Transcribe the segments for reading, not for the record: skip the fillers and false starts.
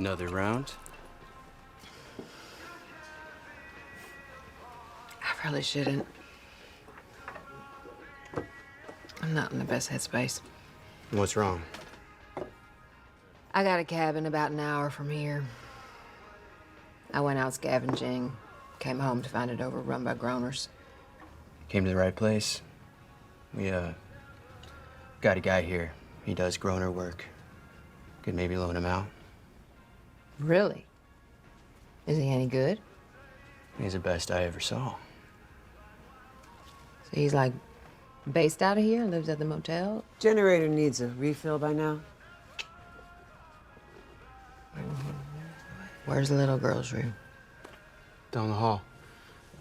Another round? I probably shouldn't. I'm not in the best headspace. What's wrong? I got a cabin about an hour from here. I went out scavenging, came home to find it overrun by groaners. Came to the right place. We, got a guy here. He does groaner work. Could maybe loan him out. Really? Is he any good? He's the best I ever saw. So he's like based out of here, lives at the motel? Generator needs a refill by now. Where's the little girl's room? Down the hall.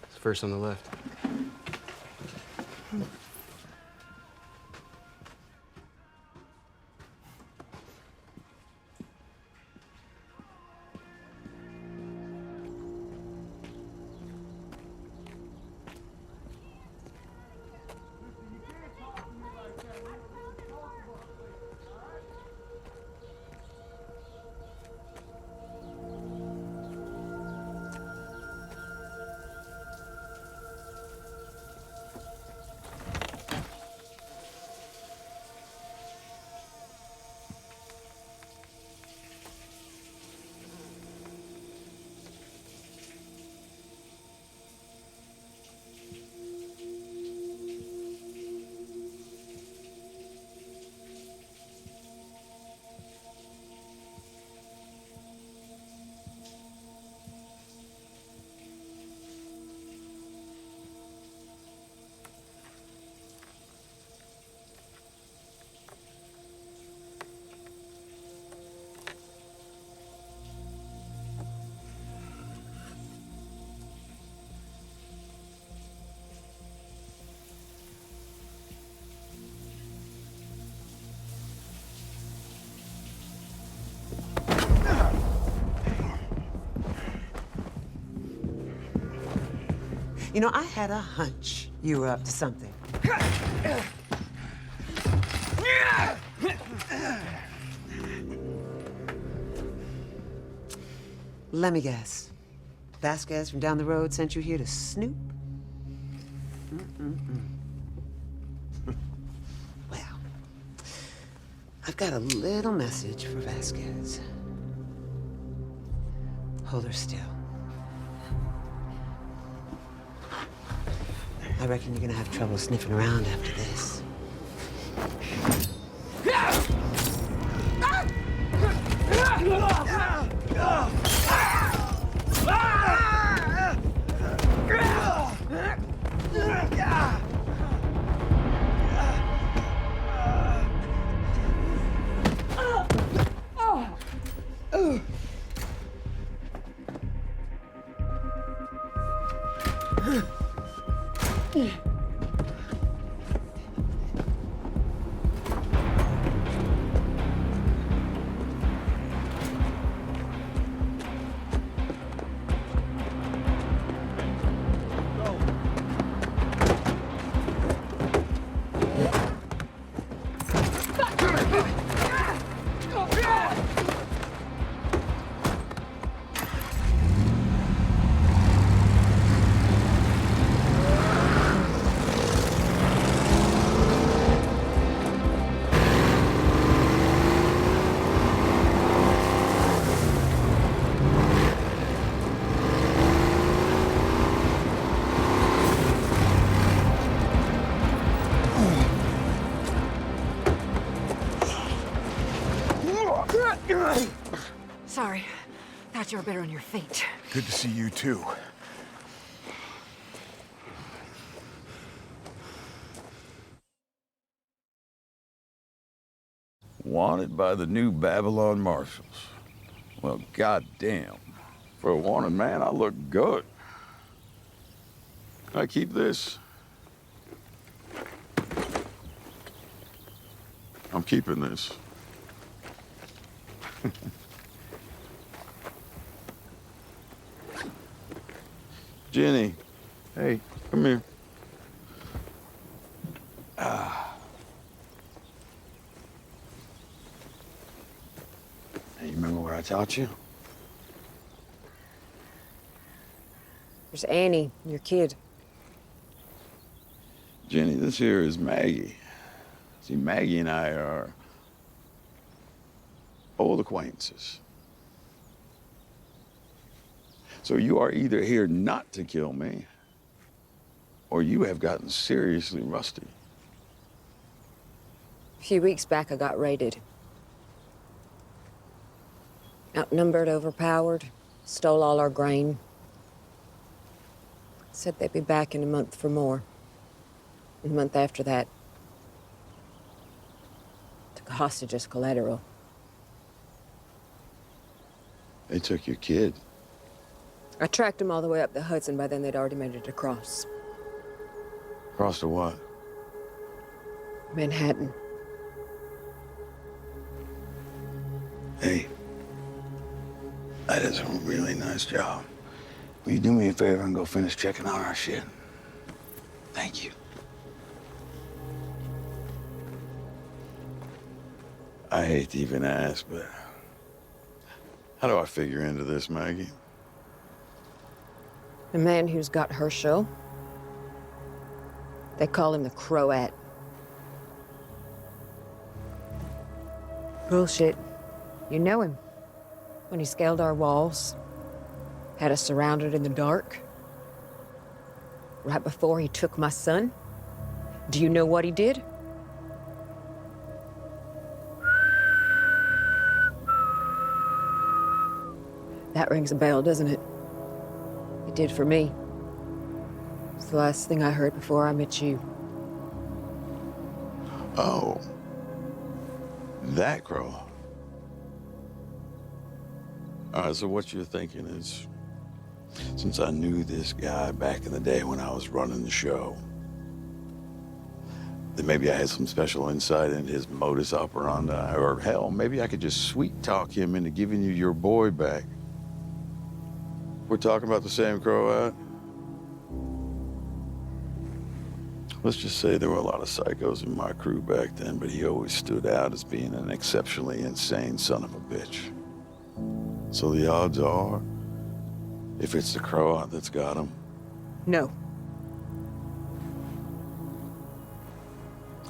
It's first on the left. You know, I had a hunch you were up to something. Let me guess. Vasquez from down the road sent you here to snoop? Well, I've got a little message for Vasquez. Hold her still. I reckon you're gonna have trouble sniffing around after this. Sorry. Thought you were better on your feet. Good to see you, too. Wanted by the new Babylon Marshals. Well, goddamn. For a wanted man, I look good. Can I keep this? I'm keeping this. Jenny, hey, come here. Hey, you remember what I taught you? There's Annie, your kid. Jenny, this here is Maggie. See, Maggie and I are old acquaintances. So you are either here not to kill me, or you have gotten seriously rusty. A few weeks back, I got raided. Outnumbered, overpowered, stole all our grain. Said they'd be back in a month for more. And the month after that, took a hostage as collateral. They took your kid. I tracked them all the way up the Hudson. By then, they'd already made it across. Across to what? Manhattan. Hey, that is a really nice job. Will you do me a favor and go finish checking on our shit? Thank you. I hate to even ask, but how do I figure into this, Maggie? The man who's got Herschel. They call him the Croat. Bullshit. You know him. When he scaled our walls, had us surrounded in the dark. Right before he took my son. Do you know what he did? That rings a bell, doesn't it? It did for me. It's the last thing I heard before I met you. Oh, that crow. All right, so what you're thinking is, since I knew this guy back in the day when I was running the show, that maybe I had some special insight into his modus operandi, or hell, maybe I could just sweet talk him into giving you your boy back. We're talking about the same Croat? Let's just say there were a lot of psychos in my crew back then, but he always stood out as being an exceptionally insane son of a bitch. So the odds are, if it's the Croat that's got him. No.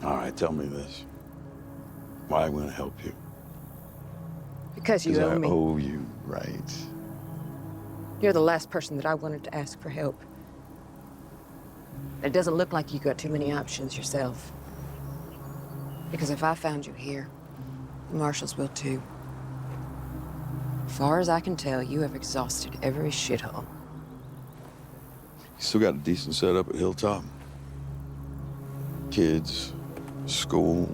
All right, tell me this. Why am I gonna help you? Because you 'Cause owe I me. owe you, right? You're the last person that I wanted to ask for help. It doesn't look like you got too many options yourself. Because if I found you here, the Marshals will too. As far as I can tell, you have exhausted every shithole. You still got a decent setup at Hilltop? Kids, school.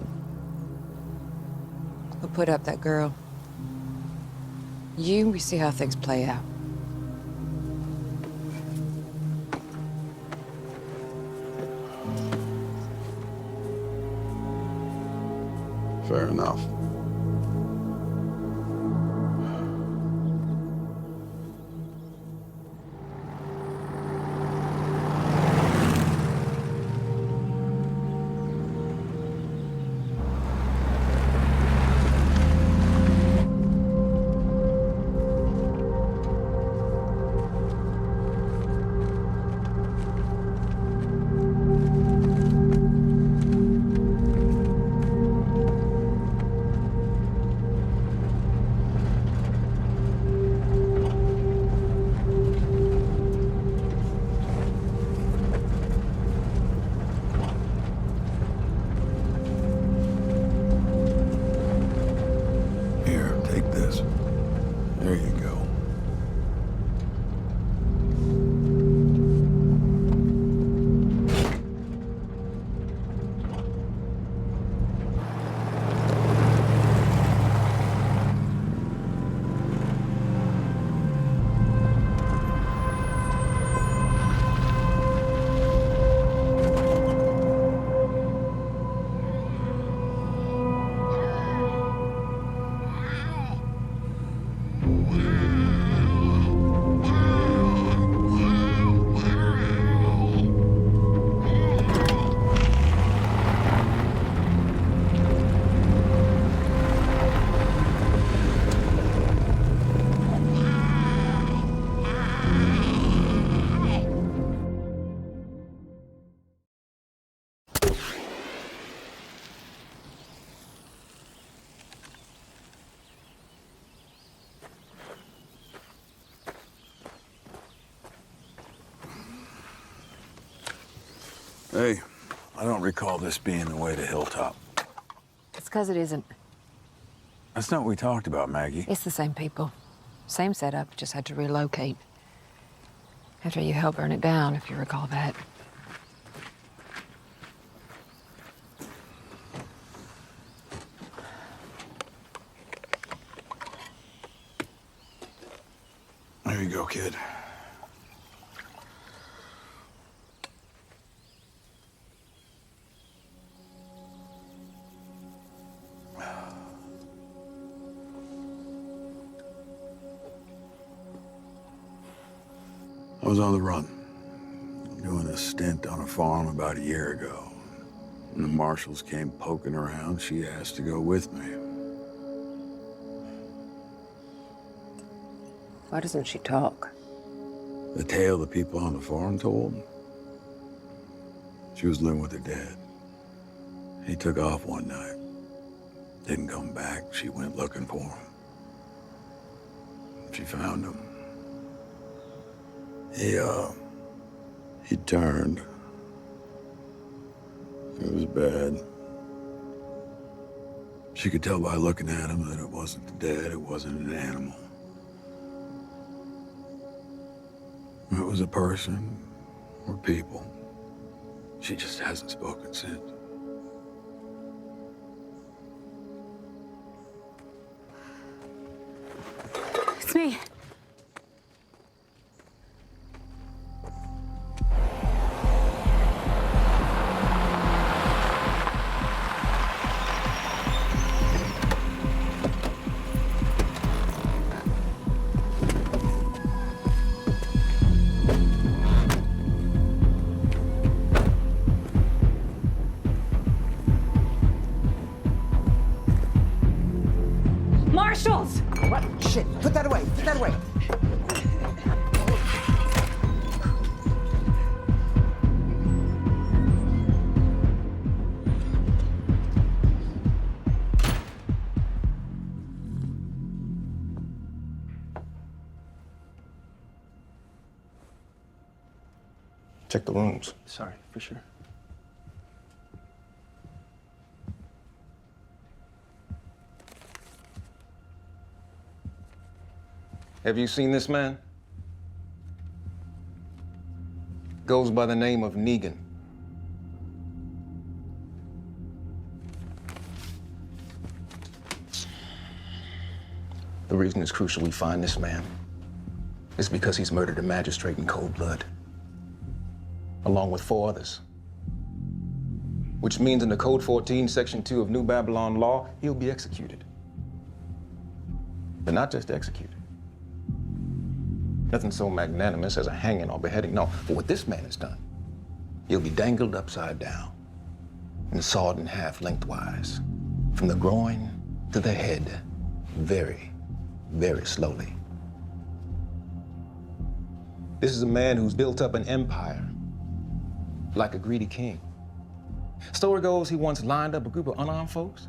We'll put up that girl. We see how things play out. Fair enough. Hey, I don't recall this being the way to Hilltop. It's because it isn't. That's not what we talked about, Maggie. It's the same people. Same setup, just had to relocate. After you helped burn it down, if you recall that. There you go, kid. I was on the run, doing a stint on a farm about a year ago. When the marshals came poking around, she asked to go with me. Why doesn't she talk? The tale the people on the farm told? She was living with her dad. He took off one night. Didn't come back. She went looking for him. She found him. He turned. It was bad. She could tell by looking at him that it wasn't the dad, it wasn't an animal. It was a person or people. She just hasn't spoken since. It's me. Marshals! What? Shit, put that away, put that away. Check the rooms. Sorry, for sure. Have you seen this man? Goes by the name of Negan. The reason it's crucial we find this man is because he's murdered a magistrate in cold blood, along with 4 others. Which means in the Code 14, Section 2 of New Babylon law, he'll be executed. But not just executed. Nothing so magnanimous as a hanging or beheading. No, but what this man has done, he'll be dangled upside down and sawed in half lengthwise, from the groin to the head, very, very slowly. This is a man who's built up an empire like a greedy king. Story goes he once lined up a group of unarmed folks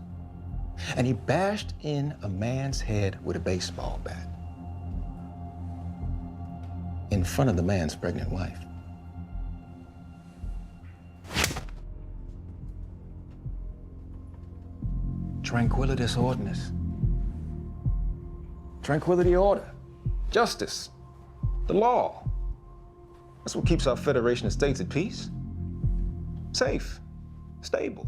and he bashed in a man's head with a baseball bat in front of the man's pregnant wife. Tranquilitas ordinus. Tranquility, order, justice, the law. That's what keeps our Federation of States at peace. Safe, stable.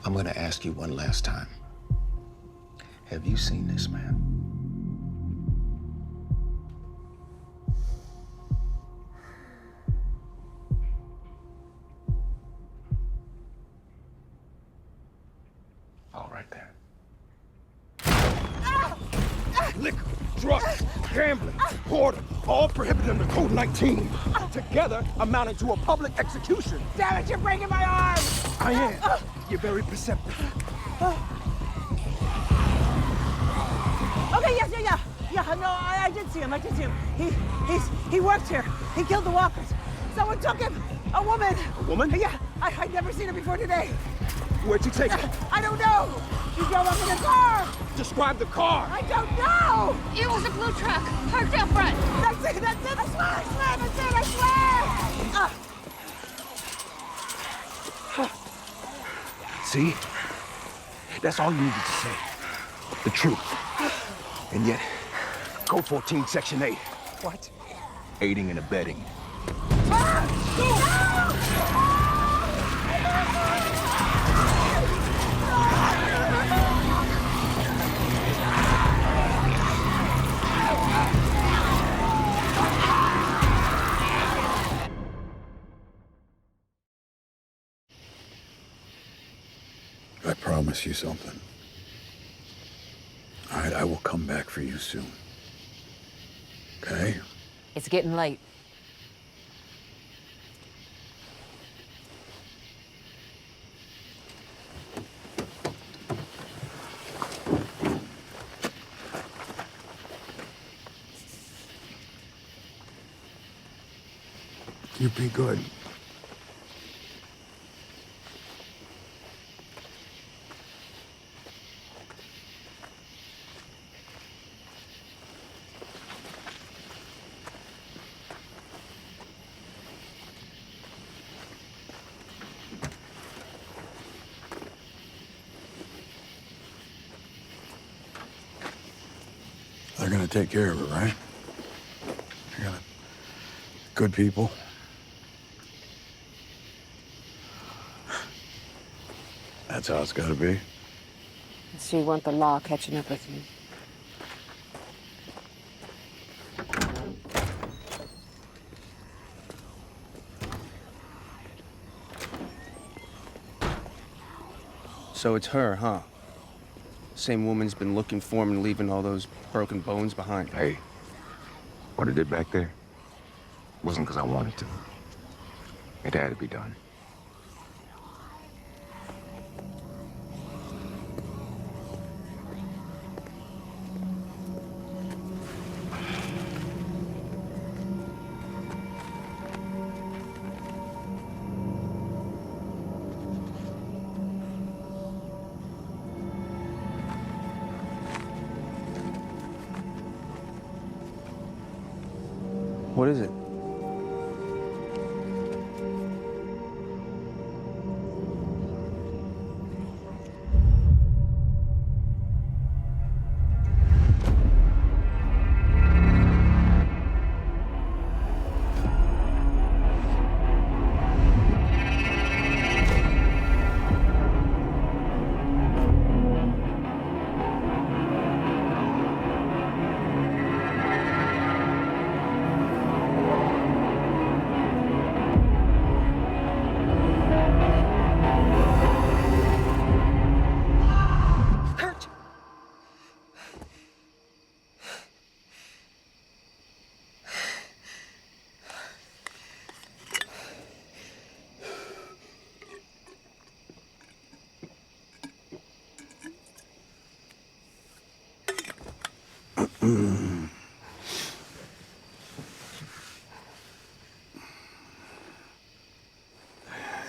I'm gonna ask you one last time. Have you seen this man? All right then. Liquor, drugs, gambling, hoarding, all prohibited under Code 19. Together amounting to a public execution. Damn it, you're breaking my arm! I am. You're very perceptive. Okay, yes, yeah, no, I did see him, He worked here. He killed the walkers. Someone took him. A woman. A woman? Yeah, I'd never seen her before today. Where'd you take her? I don't know. He drove up in a car. describe the car? I don't know! It was a blue truck, parked out front. That's it, I swear, that's it, I swear! See? That's all you needed to say. The truth. And yet, Code 14, Section 8. What? Aiding and abetting. I promise you something. All right, I will come back for you soon. Okay? It's getting late. You be good. They're gonna take care of it, right? They're gonna... Good people. That's how it's gotta be. So you want the law catching up with you? So it's her, huh? Same woman's been looking for him and leaving all those broken bones behind. Hey, what I did back there wasn't because I wanted to. It had to be done. What is it?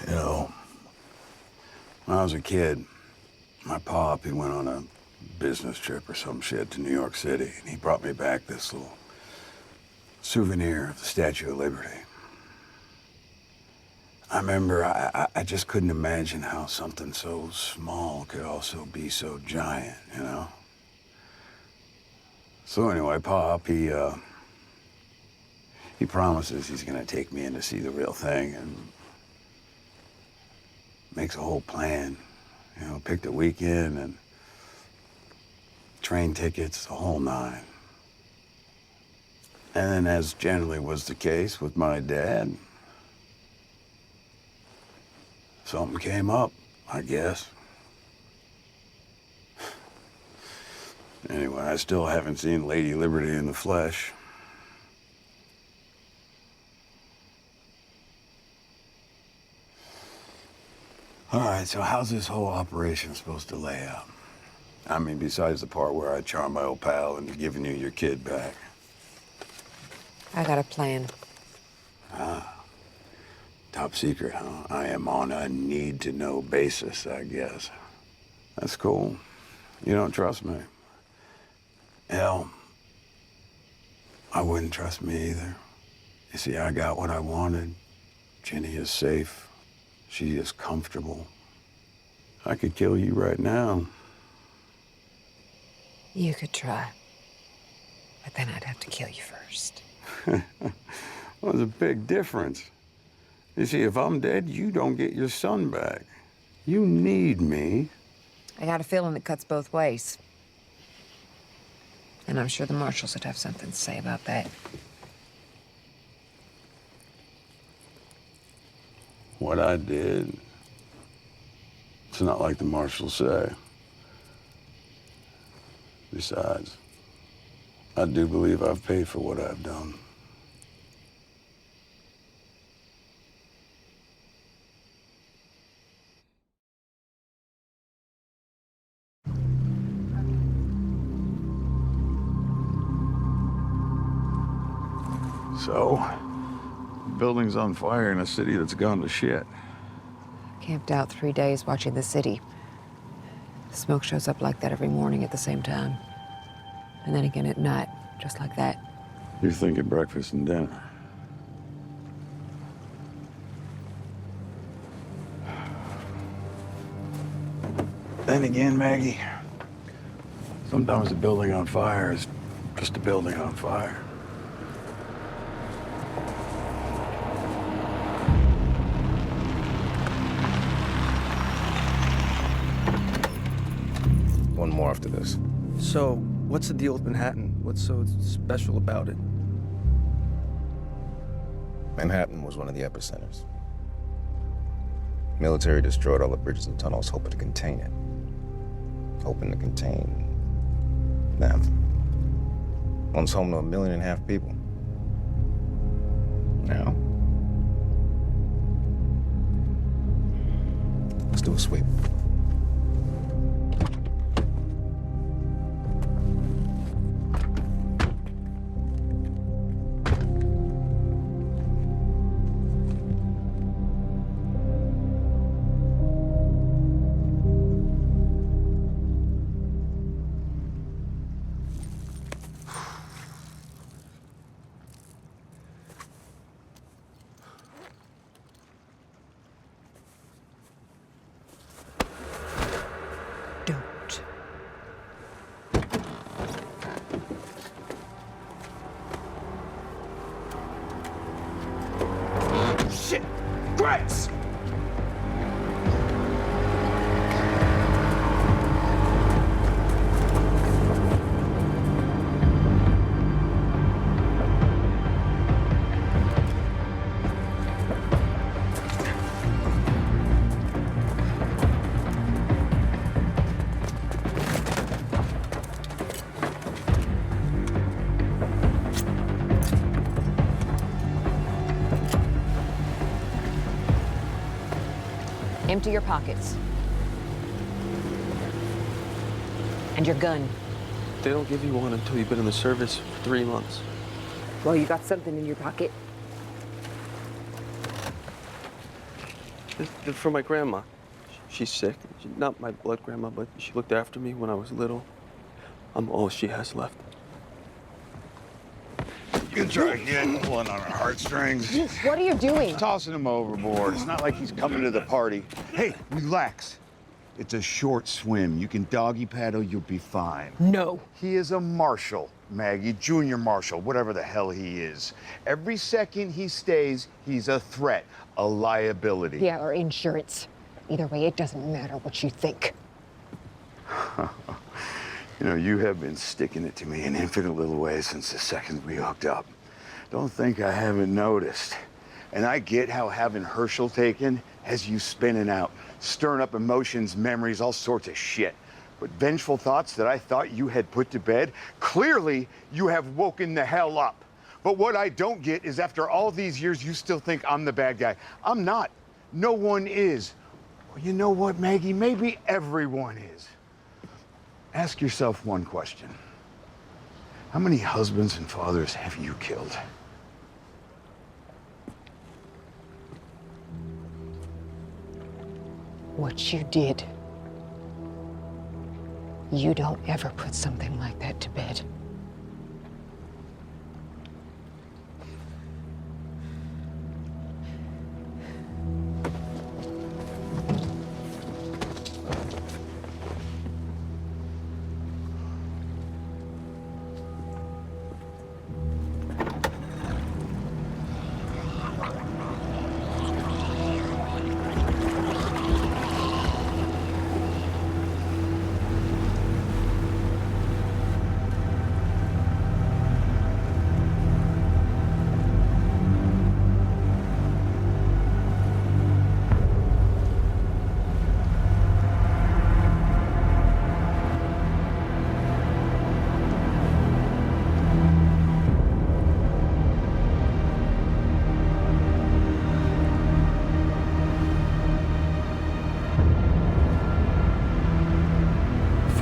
You know, when I was a kid, my pop, he went on a business trip or some shit to New York City, and he brought me back this little souvenir of the Statue of Liberty. I remember I just couldn't imagine how something so small could also be so giant, you know? So anyway, Pop, he promises he's gonna take me in to see the real thing and makes a whole plan. You know, picked a weekend and train tickets, the whole nine. And then, as generally was the case with my dad, something came up, I guess. Anyway, I still haven't seen Lady Liberty in the flesh. All right, so how's this whole operation supposed to lay out? I mean, besides the part where I charm my old pal into giving you your kid back. I got a plan. Top secret, huh? I am on a need-to-know basis, I guess. That's cool. You don't trust me. Hell, I wouldn't trust me either. You see, I got what I wanted. Jenny is safe. She is comfortable. I could kill you right now. You could try. But then I'd have to kill you first. Well, there's a big difference. You see, if I'm dead, you don't get your son back. You need me. I got a feeling it cuts both ways. And I'm sure the marshals would have something to say about that. What I did, it's not like the marshals say. Besides, I do believe I've paid for what I've done. So, building's on fire in a city that's gone to shit. Camped out 3 days watching the city. Smoke shows up like that every morning at the same time. And then again at night, just like that. You're thinking breakfast and dinner. Then again, Maggie, sometimes a building on fire is just a building on fire. One more after this. So, what's the deal with Manhattan? What's so special about it? Manhattan was one of the epicenters. Military destroyed all the bridges and tunnels, hoping to contain it. Hoping to contain them. Once home to 1.5 million people. Now, let's do a sweep. Don't. Shit! Grace! Empty your pockets. And your gun. They don't give you one until you've been in the service for 3 months. Well, you got something in your pocket. They're for my grandma. She's sick. Not my blood grandma, but she looked after me when I was little. I'm all she has left. You can try again, pulling on her heartstrings. What are you doing? Tossing him overboard. It's not like he's coming to the party. Hey, relax. It's a short swim. You can doggy paddle, you'll be fine. No. He is a marshal, Maggie, junior marshal, whatever the hell he is. Every second he stays, he's a threat, a liability. Yeah, or insurance. Either way, it doesn't matter what you think. You know, you have been sticking it to me in infinite little ways since the second we hooked up. Don't think I haven't noticed. And I get how having Herschel taken has you spinning out, stirring up emotions, memories, all sorts of shit. But vengeful thoughts that I thought you had put to bed, clearly you have woken the hell up. But what I don't get is after all these years, you still think I'm the bad guy. I'm not. No one is. Well, you know what, Maggie? Maybe everyone is. Ask yourself one question. How many husbands and fathers have you killed? What you did You don't ever put something like that to bed.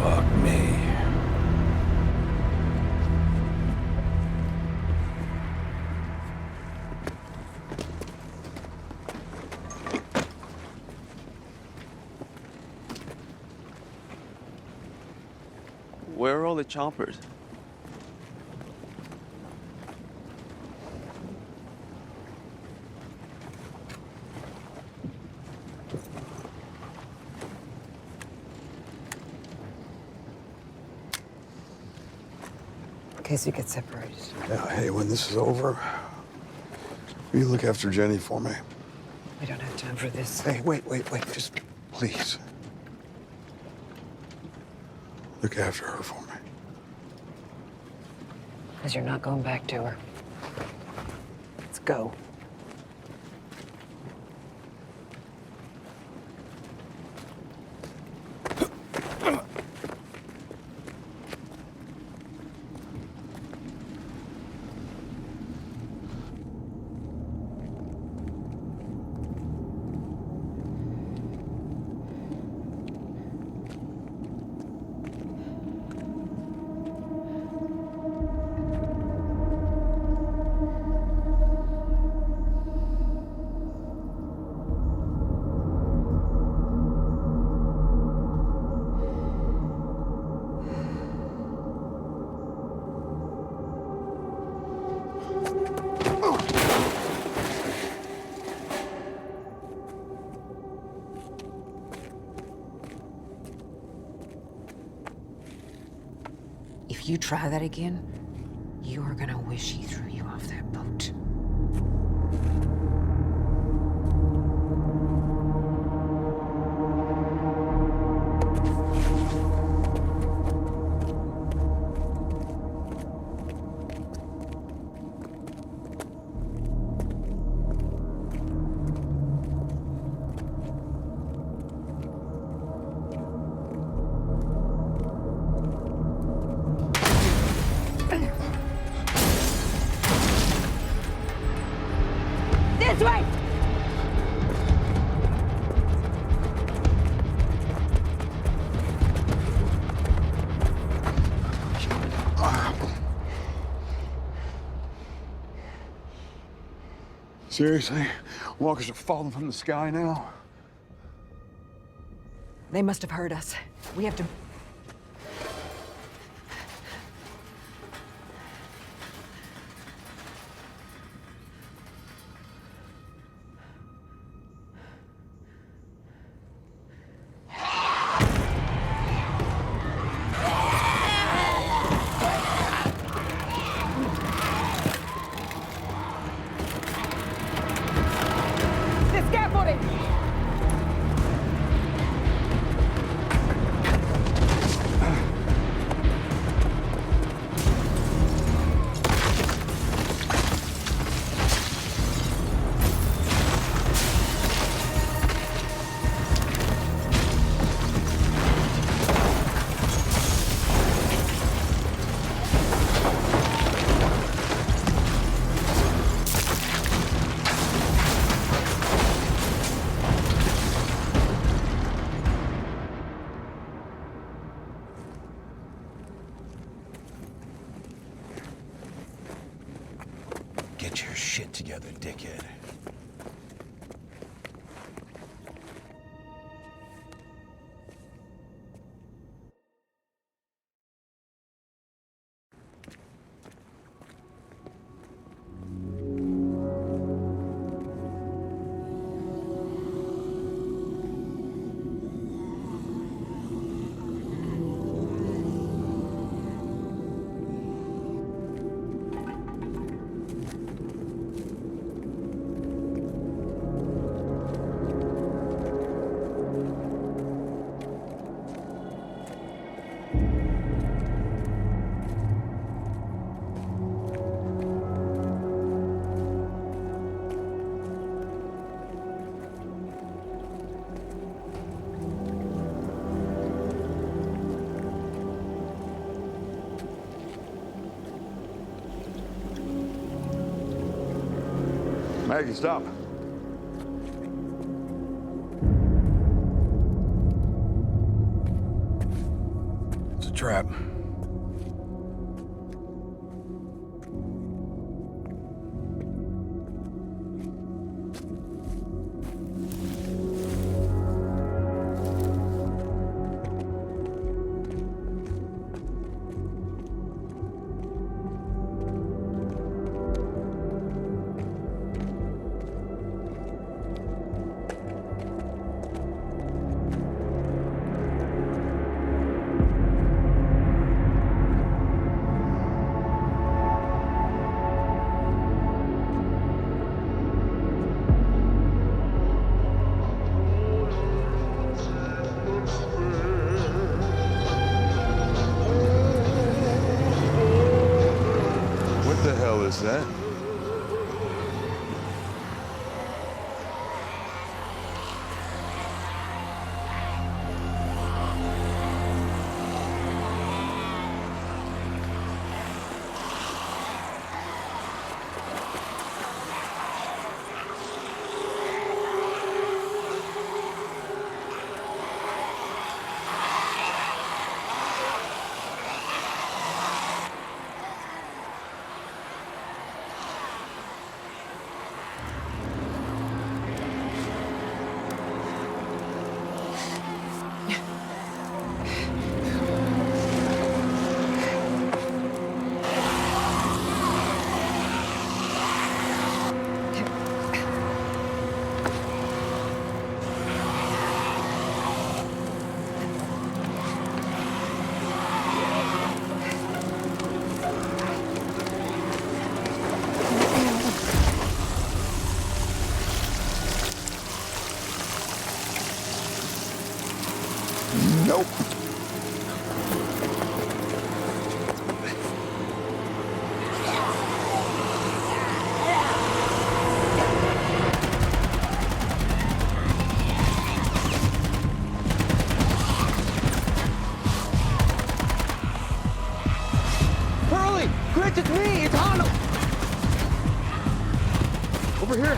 Fuck me. Where are all the choppers? In case we get separated. Yeah, hey, when this is over, will you look after Jenny for me? We don't have time for this. Hey, wait. Just please. Look after her for me. Because you're not going back to her. Let's go. If you try that again, you are gonna wish he threw you off that boat. This way! Seriously? Walkers are falling from the sky now? They must have heard us. We have to... The scaffolding! Get your shit together, dickhead. Maggie, stop. It's a trap. What the hell is that? Nope. Pearlie! Grit, it's me! It's Hanno! Over here!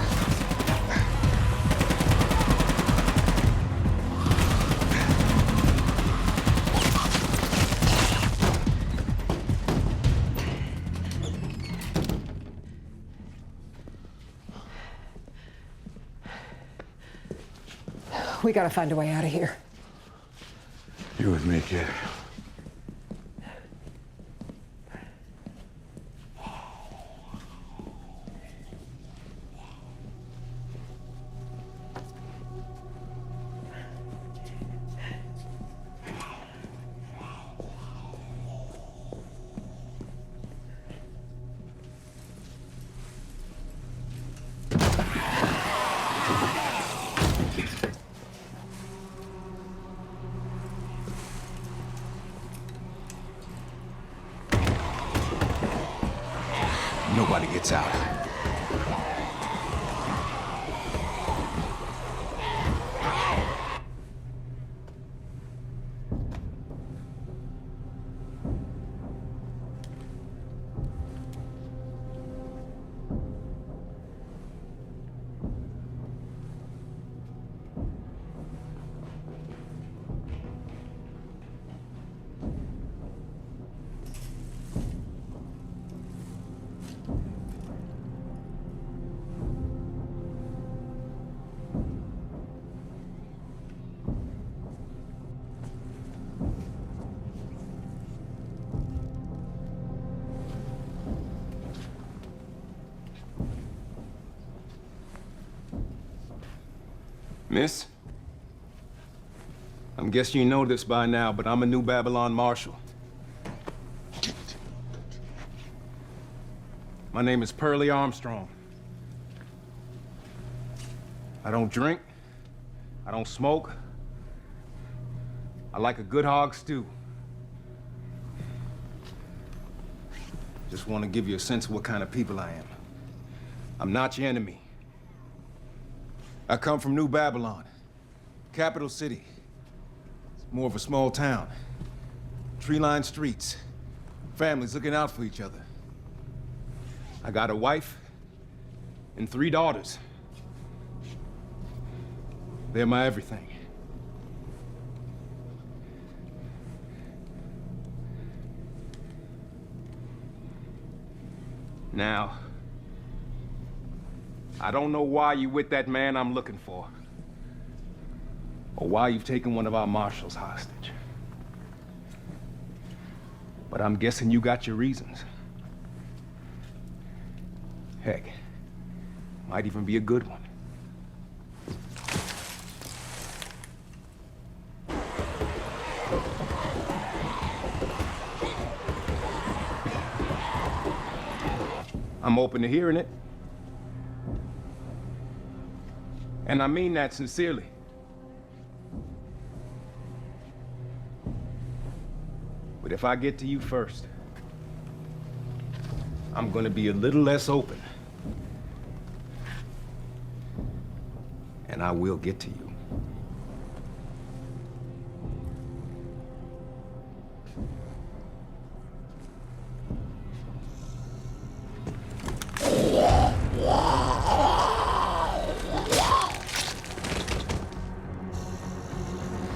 We gotta find a way out of here. You with me, kid? Nobody gets out. Miss, I'm guessing you know this by now, but I'm a New Babylon Marshal. My name is Pearlie Armstrong. I don't drink. I don't smoke. I like a good hog stew. Just want to give you a sense of what kind of people I am. I'm not your enemy. I come from New Babylon, capital city. It's more of a small town. Tree-lined streets, families looking out for each other. I got a wife and 3 daughters. They're my everything. Now, I don't know why you with that man I'm looking for, or why you've taken one of our marshals hostage. But I'm guessing you got your reasons. Heck, might even be a good one. I'm open to hearing it. And I mean that sincerely. But if I get to you first, I'm gonna be a little less open. And I will get to you.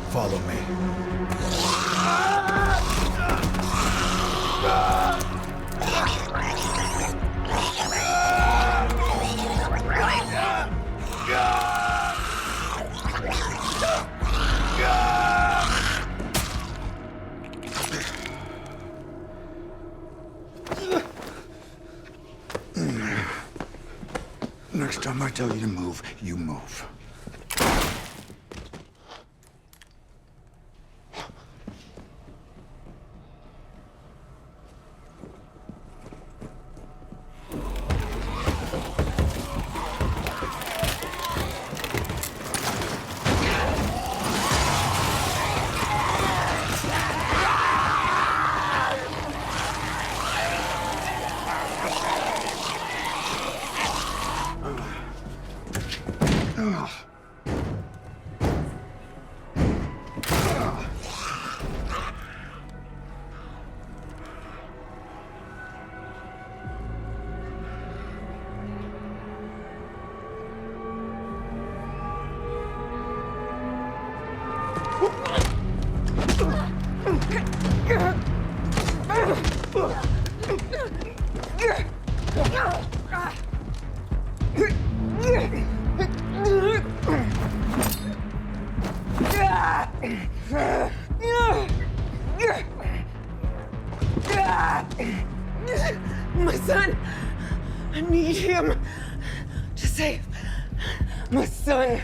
Follow me. Next time I tell you to move, you move. My son! I need him to save my son.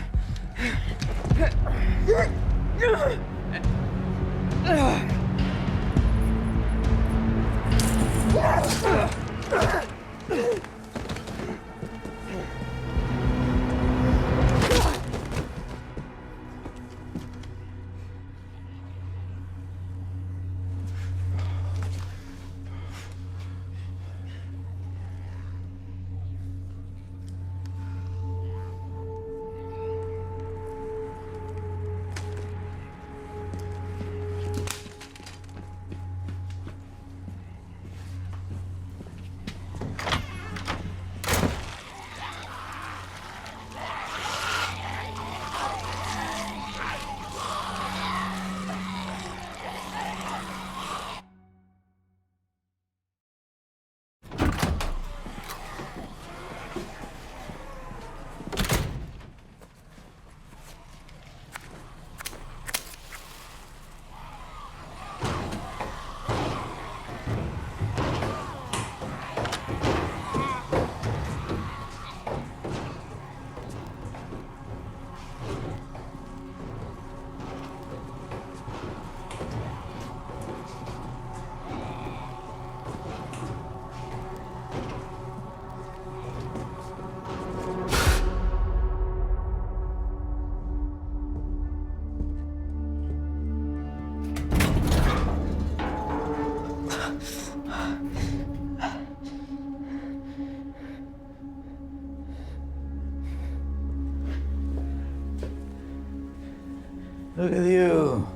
Look at you.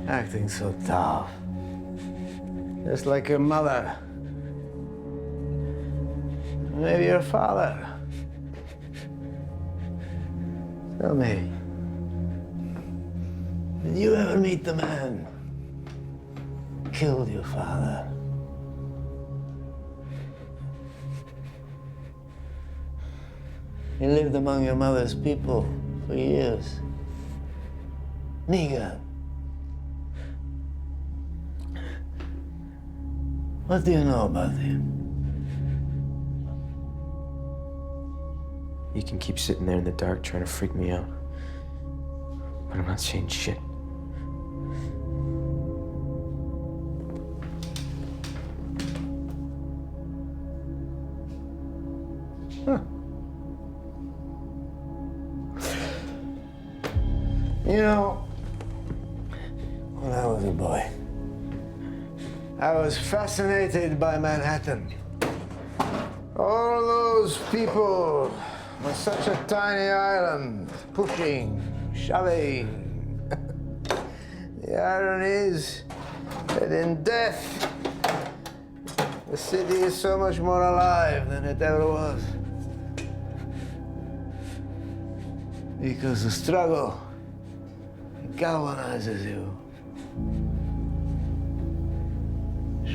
Acting so tough. Just like your mother. Maybe your father. Tell me, did you ever meet the man who killed your father? He lived among your mother's people for years. Negan. What do you know about him? You can keep sitting there in the dark trying to freak me out. But I'm not saying shit. Huh. You know, when I was a boy, I was fascinated by Manhattan. All those people on such a tiny island, pushing, shoving. The irony is that in death, the city is so much more alive than it ever was. Because the struggle galvanizes you.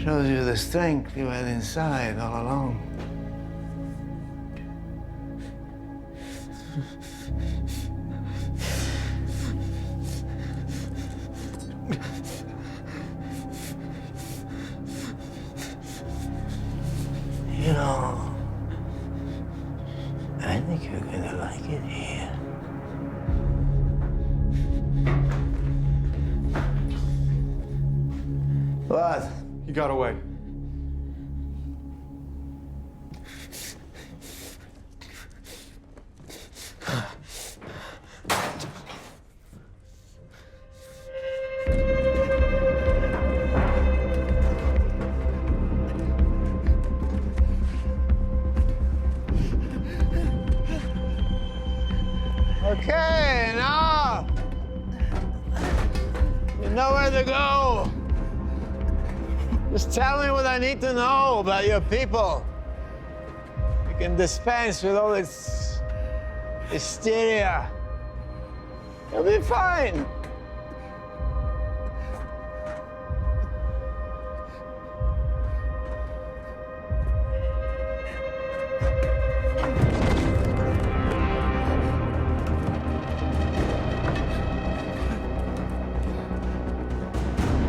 Shows you the strength you had inside all along. You know, I think you're gonna like it here. What? He got away. Okay, now you know where to go. Just tell me what I need to know about your people. You can dispense with all this hysteria. You'll be fine.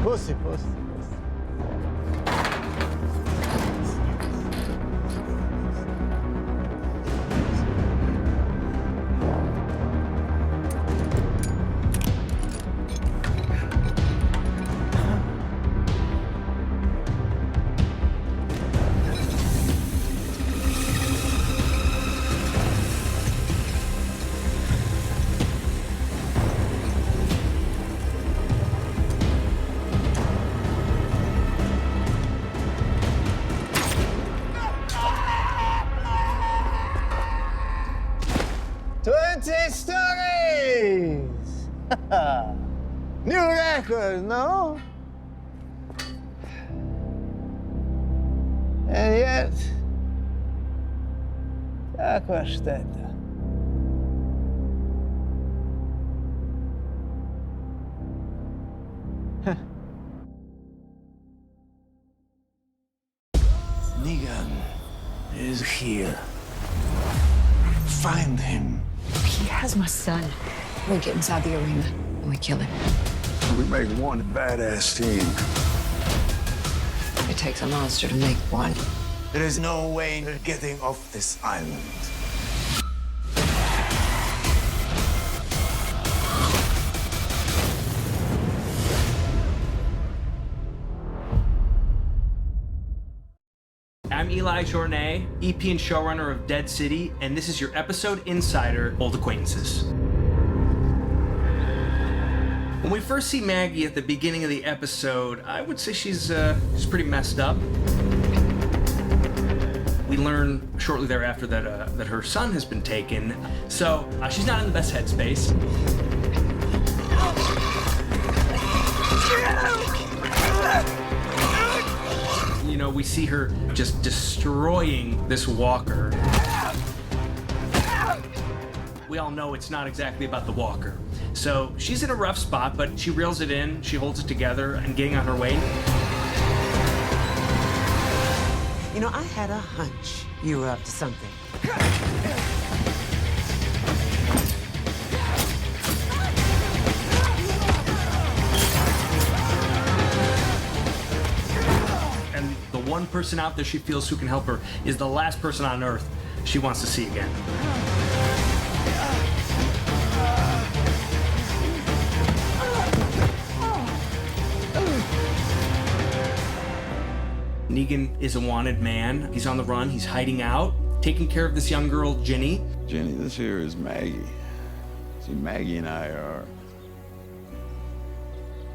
Pussy, pussy. Stories! New record, no? And yet, Aquastätte. Negan is here. Find him. He has my son. We get inside the arena and we kill him. We make one badass team. It takes a monster to make one. There is no way of getting off this island. I'm Eli Journay, EP and showrunner of Dead City, and this is your episode insider, Old Acquaintances. When we first see Maggie at the beginning of the episode, I would say she's pretty messed up. We learn shortly thereafter that her son has been taken, so she's not in the best headspace. know, we see her just destroying this walker. We all know it's not exactly about the walker. So she's in a rough spot, but she reels it in, she holds it together, and getting on her way. You know, I had a hunch you were up to something. And the one person out there she feels who can help her is the last person on Earth she wants to see again. Negan is a wanted man. He's on the run, he's hiding out, taking care of this young girl, Ginny. Jenny, this here is Maggie. See, Maggie and I are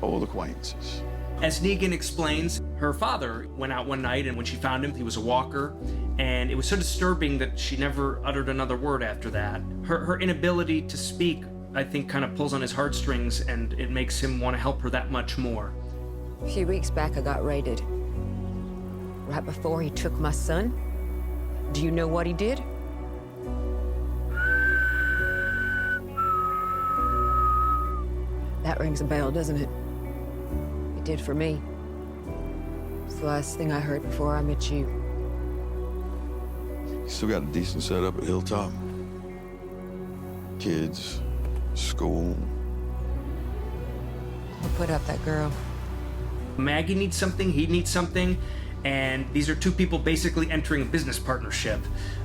old acquaintances. As Negan explains, her father went out one night, and when she found him, he was a walker, and it was so disturbing that she never uttered another word after that. Her inability to speak, I think, kind of pulls on his heartstrings, and it makes him want to help her that much more. A few weeks back, I got raided. Right before he took my son. Do you know what he did? That rings a bell, doesn't it? It did for me. It's the last thing I heard before I met you. You still got a decent setup at Hilltop? Kids, school. I'll put up that girl. Maggie needs something, he needs something, and these are two people basically entering a business partnership.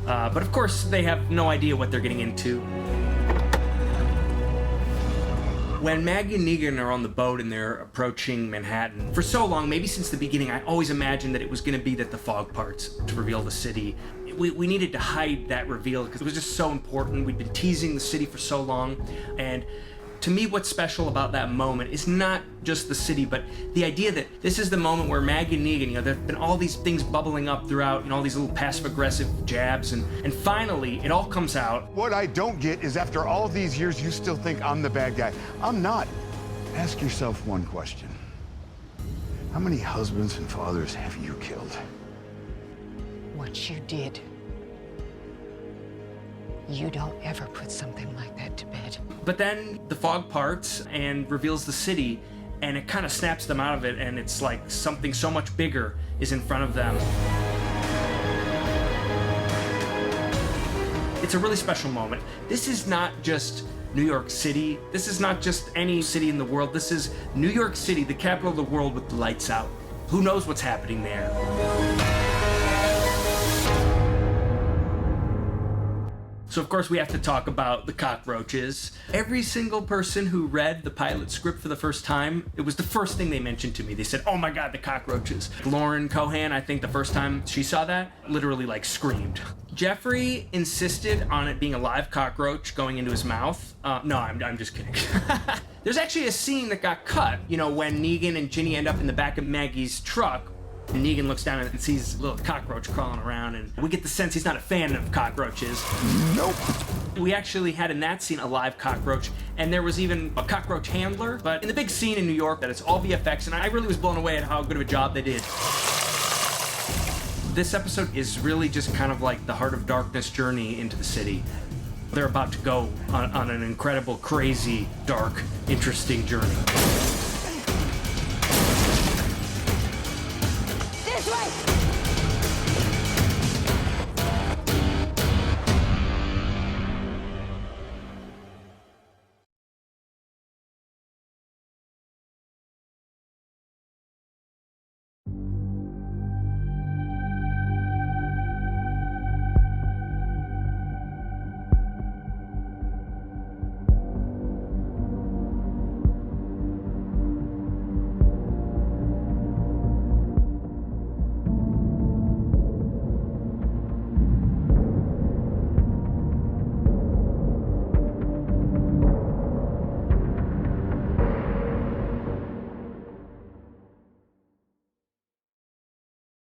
But of course, they have no idea what they're getting into. When Maggie and Negan are on the boat and they're approaching Manhattan, for so long, maybe since the beginning, I always imagined that it was going to be that the fog parts to reveal the city. We needed to hide that reveal because it was just so important. We'd been teasing the city for so long, and to me, what's special about that moment is not just the city, but the idea that this is the moment where Maggie and Negan, there have been all these things bubbling up throughout, all these little passive-aggressive jabs, and finally, it all comes out. What I don't get is after all these years, you still think I'm the bad guy. I'm not. Ask yourself one question. How many husbands and fathers have you killed? What you did. You don't ever put something like that to bed. But then the fog parts and reveals the city, and it kind of snaps them out of it, and it's like something so much bigger is in front of them. It's a really special moment. This is not just New York City. This is not just any city in the world. This is New York City, the capital of the world with the lights out. Who knows what's happening there? So of course we have to talk about the cockroaches. Every single person who read the pilot script for the first time, it was the first thing they mentioned to me. They said, oh my God, the cockroaches. Lauren Cohan, I think the first time she saw that, literally screamed. Jeffrey insisted on it being a live cockroach going into his mouth. No, I'm just kidding. There's actually a scene that got cut, when Negan and Ginny end up in the back of Maggie's truck. And Negan looks down and sees a little cockroach crawling around, and we get the sense he's not a fan of cockroaches. Nope. We actually had in that scene a live cockroach, and there was even a cockroach handler. But in the big scene in New York, that it's all VFX, and I really was blown away at how good of a job they did. This episode is really just kind of like the Heart of Darkness journey into the city. They're about to go on an incredible, crazy, dark, interesting journey.